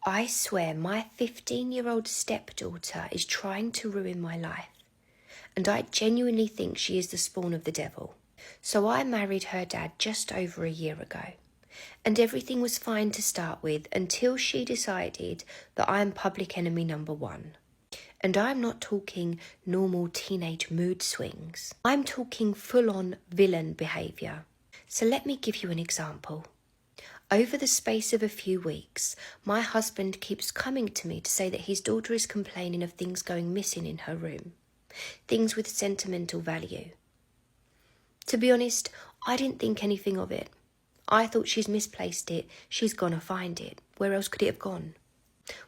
I swear my 15-year-old stepdaughter is trying to ruin my life, and I genuinely think she is the spawn of the devil. So I married her dad just over a year ago, and everything was fine to start with until she decided that I am public enemy number one. And I'm not talking normal teenage mood swings. I'm talking full-on villain behaviour. So let me give you an example. Over the space of a few weeks, my husband keeps coming to me to say that his daughter is complaining of things going missing in her room. Things with sentimental value. To be honest, I didn't think anything of it. I thought she's misplaced it, she's gonna find it. Where else could it have gone?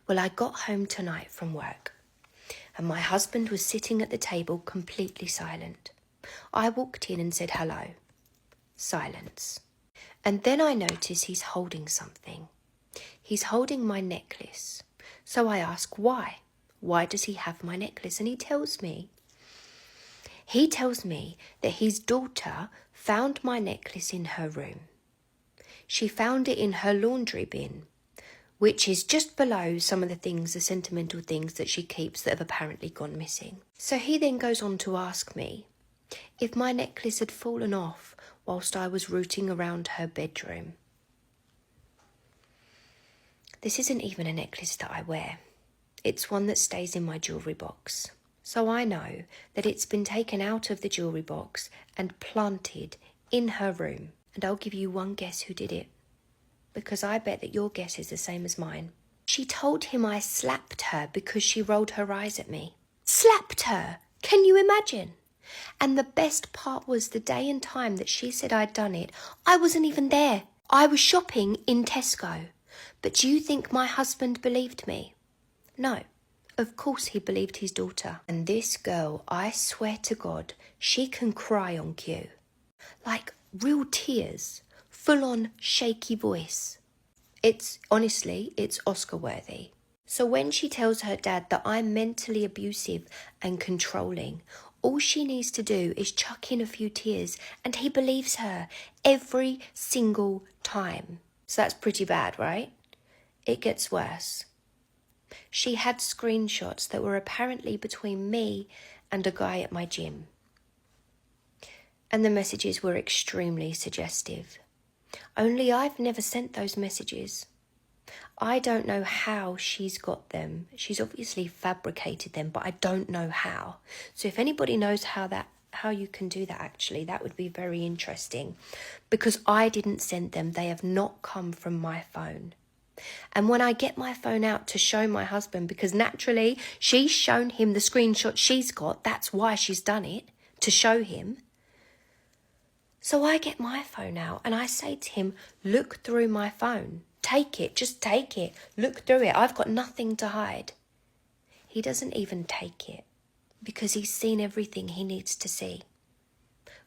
Well, I got home tonight from work, and my husband was sitting at the table completely silent. I walked in and said hello. Silence. And then I notice he's holding something. He's holding my necklace. So I ask why. Why does he have my necklace? And he tells me that his daughter found my necklace in her room. She found it in her laundry bin, which is just below some of the things, the sentimental things that she keeps that have apparently gone missing. So he then goes on to ask me if my necklace had fallen off whilst I was rooting around her bedroom. This isn't even a necklace that I wear. It's one that stays in my jewellery box. So I know that it's been taken out of the jewellery box and planted in her room. And I'll give you one guess who did it, because I bet that your guess is the same as mine. She told him I slapped her because she rolled her eyes at me. Slapped her! Can you imagine? And the best part was the day and time that she said I'd done it, I wasn't even there. I was shopping in Tesco. But do you think my husband believed me? No. Of course he believed his daughter. And this girl, I swear to God, she can cry on cue. Like real tears, full-on shaky voice. It's Oscar worthy. So when she tells her dad that I'm mentally abusive and controlling, all she needs to do is chuck in a few tears and he believes her every single time. So that's pretty bad, right? It gets worse. She had screenshots that were apparently between me and a guy at my gym. And the messages were extremely suggestive. Only I've never sent those messages. I don't know how she's got them. She's obviously fabricated them, but I don't know how. So if anybody knows how you can do that, actually, that would be very interesting. Because I didn't send them. They have not come from my phone. And when I get my phone out to show my husband, because naturally she's shown him the screenshot she's got, that's why she's done it, to show him. So I get my phone out and I say to him, look through my phone. Take it, just take it. Look through it. I've got nothing to hide. He doesn't even take it because he's seen everything he needs to see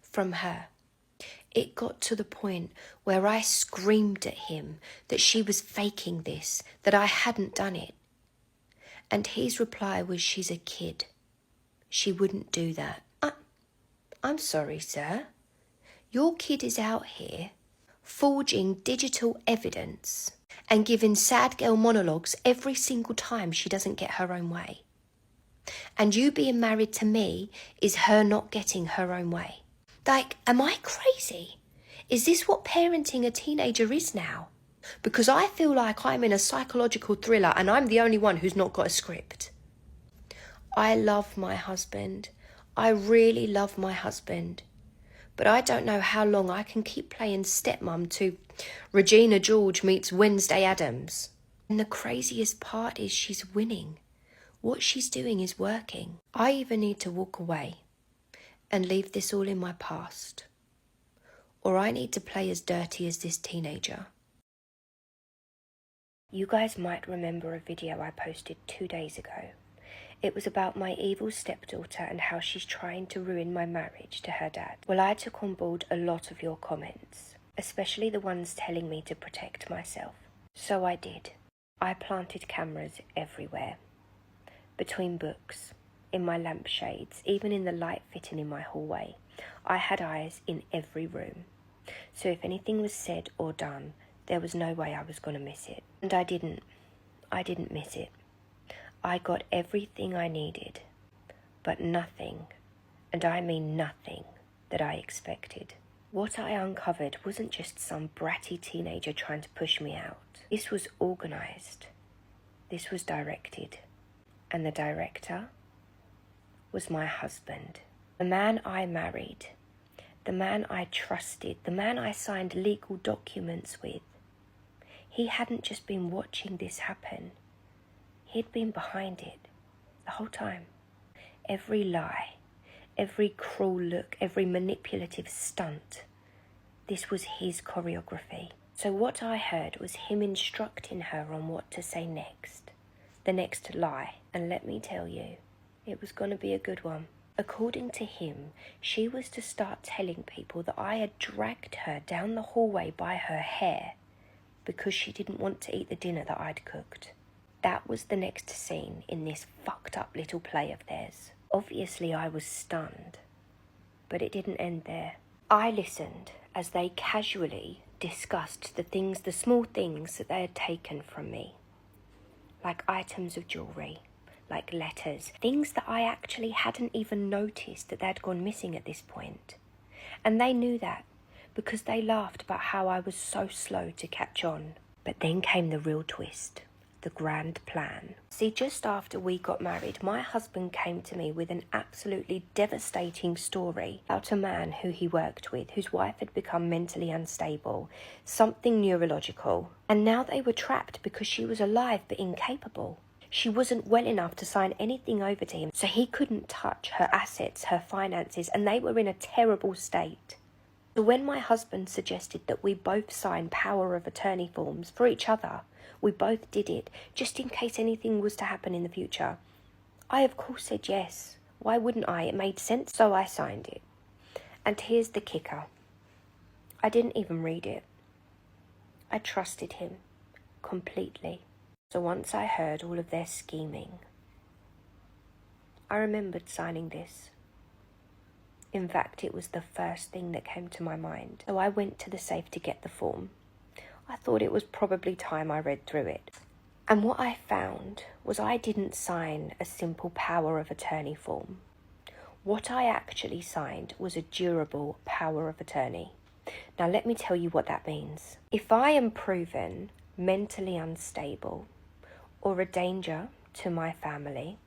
from her. It got to the point where I screamed at him that she was faking this, that I hadn't done it. And his reply was, she's a kid. She wouldn't do that. I'm sorry, sir. Your kid is out here forging digital evidence and giving sad girl monologues every single time she doesn't get her own way. And you being married to me is her not getting her own way. Like, am I crazy? Is this what parenting a teenager is now? Because I feel like I'm in a psychological thriller and I'm the only one who's not got a script. I love my husband. I really love my husband. But I don't know how long I can keep playing stepmom to Regina George meets Wednesday Addams. And the craziest part is she's winning. What she's doing is working. I either need to walk away and leave this all in my past, or I need to play as dirty as this teenager. You guys might remember a video I posted 2 days ago. It was about my evil stepdaughter and how she's trying to ruin my marriage to her dad. Well, I took on board a lot of your comments, especially the ones telling me to protect myself. So I did. I planted cameras everywhere, between books, in my lampshades, even in the light fitting in my hallway. I had eyes in every room. So if anything was said or done, there was no way I was going to miss it. And I didn't. I didn't miss it. I got everything I needed, but nothing, and I mean nothing, that I expected. What I uncovered wasn't just some bratty teenager trying to push me out. This was organised. This was directed. And the director was my husband. The man I married. The man I trusted. The man I signed legal documents with. He hadn't just been watching this happen. He'd been behind it the whole time. Every lie, every cruel look, every manipulative stunt. This was his choreography. So what I heard was him instructing her on what to say next. The next lie. And let me tell you, it was going to be a good one. According to him, she was to start telling people that I had dragged her down the hallway by her hair because she didn't want to eat the dinner that I'd cooked. That was the next scene in this fucked up little play of theirs. Obviously, I was stunned, but it didn't end there. I listened as they casually discussed the small things that they had taken from me, like items of jewellery, like letters, things that I actually hadn't even noticed that they'd gone missing at this point. And they knew that because they laughed about how I was so slow to catch on. But then came the real twist. The grand plan. See, just after we got married, my husband came to me with an absolutely devastating story about a man who he worked with, whose wife had become mentally unstable, something neurological, and now they were trapped because she was alive but incapable. She wasn't well enough to sign anything over to him, so he couldn't touch her assets, her finances, and they were in a terrible state. So when my husband suggested that we both sign power of attorney forms for each other, we both did it, just in case anything was to happen in the future. I, of course, said yes. Why wouldn't I? It made sense, so I signed it. And here's the kicker. I didn't even read it. I trusted him completely. So once I heard all of their scheming, I remembered signing this. In fact, it was the first thing that came to my mind. So I went to the safe to get the form. I thought it was probably time I read through it. And what I found was I didn't sign a simple power of attorney form. What I actually signed was a durable power of attorney. Now let me tell you what that means. If I am proven mentally unstable or a danger to my family,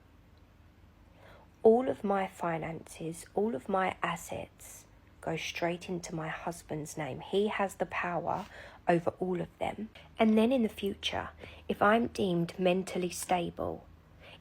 all of my finances, all of my assets go straight into my husband's name. He has the power over all of them. And then in the future, if I'm deemed mentally stable,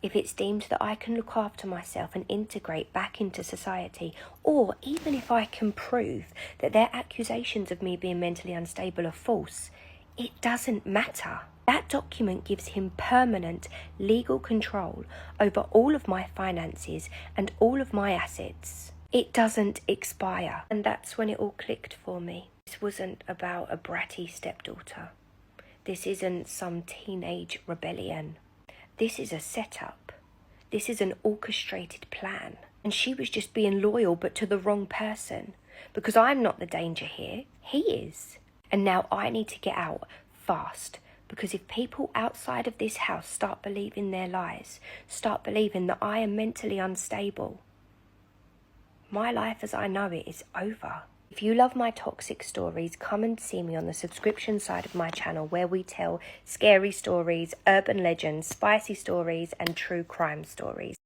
if it's deemed that I can look after myself and integrate back into society, or even if I can prove that their accusations of me being mentally unstable are false, it doesn't matter. That document gives him permanent legal control over all of my finances and all of my assets. It doesn't expire. And that's when it all clicked for me. This wasn't about a bratty stepdaughter. This isn't some teenage rebellion. This is a setup. This is an orchestrated plan. And she was just being loyal, but to the wrong person. Because I'm not the danger here. He is. And now I need to get out fast. Because if people outside of this house start believing their lies, start believing that I am mentally unstable, my life as I know it is over. If you love my toxic stories, come and see me on the subscription side of my channel where we tell scary stories, urban legends, spicy stories, and true crime stories.